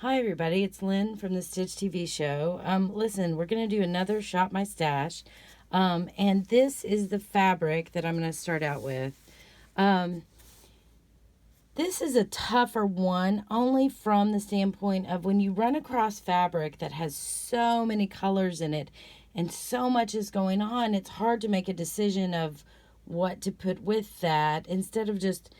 Hi everybody, it's Lynn from the Stitch TV show. Listen, we're gonna do another Shop My Stash, and this is the fabric that I'm gonna start out with. Um, this is a tougher one, only from the standpoint of when you run across fabric that has so many colors in it, and so much is going on. It's hard to make a decision of what to put with that instead of just,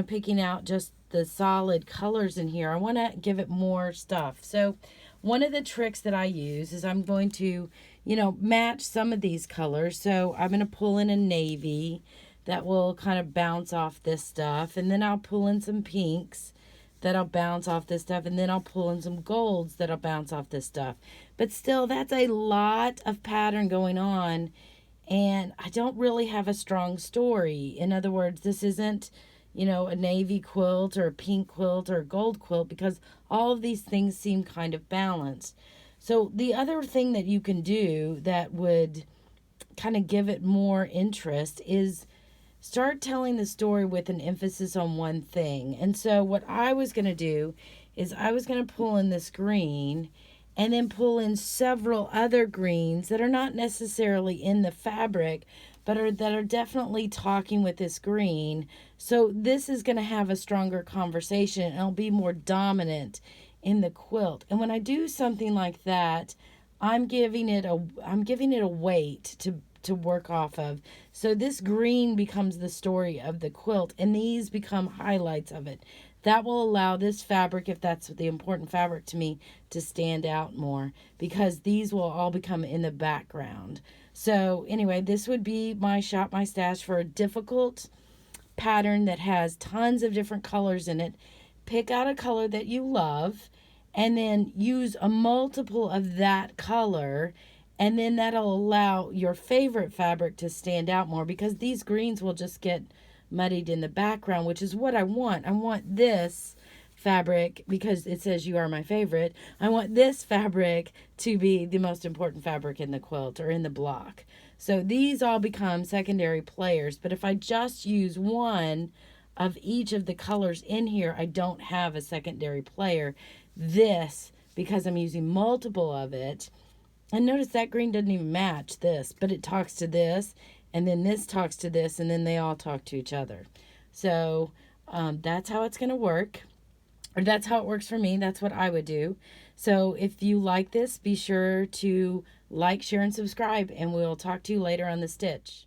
picking out just the solid colors in here. I want to give it more stuff. So one of the tricks that I use is I'm going to, match some of these colors. So I'm going to pull in a navy that will kind of bounce off this stuff, and then I'll pull in some pinks that'll bounce off this stuff, and then I'll pull in some golds that'll bounce off this stuff. But still, that's a lot of pattern going on, and I don't really have a strong story. In other words, this isn't, a navy quilt or a pink quilt or a gold quilt, because all of these things seem kind of balanced. So the other thing that you can do that would kind of give it more interest is start telling the story with an emphasis on one thing. And so what I was going to do is I was going to pull in this green and then pull in several other greens that are not necessarily in the fabric, but that are definitely talking with this green. So this is going to have a stronger conversation, and it'll be more dominant in the quilt. And when I do something like that, I'm giving it a weight to work off of. So this green becomes the story of the quilt, and these become highlights of it. That will allow this fabric, if that's the important fabric to me, to stand out more, because these will all become in the background. So anyway, this would be my Shop My Stash for a difficult pattern that has tons of different colors in it. Pick out a color that you love and then use a multiple of that color, and then that'll allow your favorite fabric to stand out more, because these greens will just get muddied in the background, which is what I want. I want this fabric, because it says you are my favorite, I want this fabric to be the most important fabric in the quilt or in the block. So these all become secondary players, but if I just use one of each of the colors in here, I don't have a secondary player. This, because I'm using multiple of it, and notice that green doesn't even match this, but it talks to this, and then this talks to this, and then they all talk to each other. So that's how it's going to work, or that's how it works for me. That's what I would do. So if you like this, be sure to like, share, and subscribe, and we'll talk to you later on the stitch.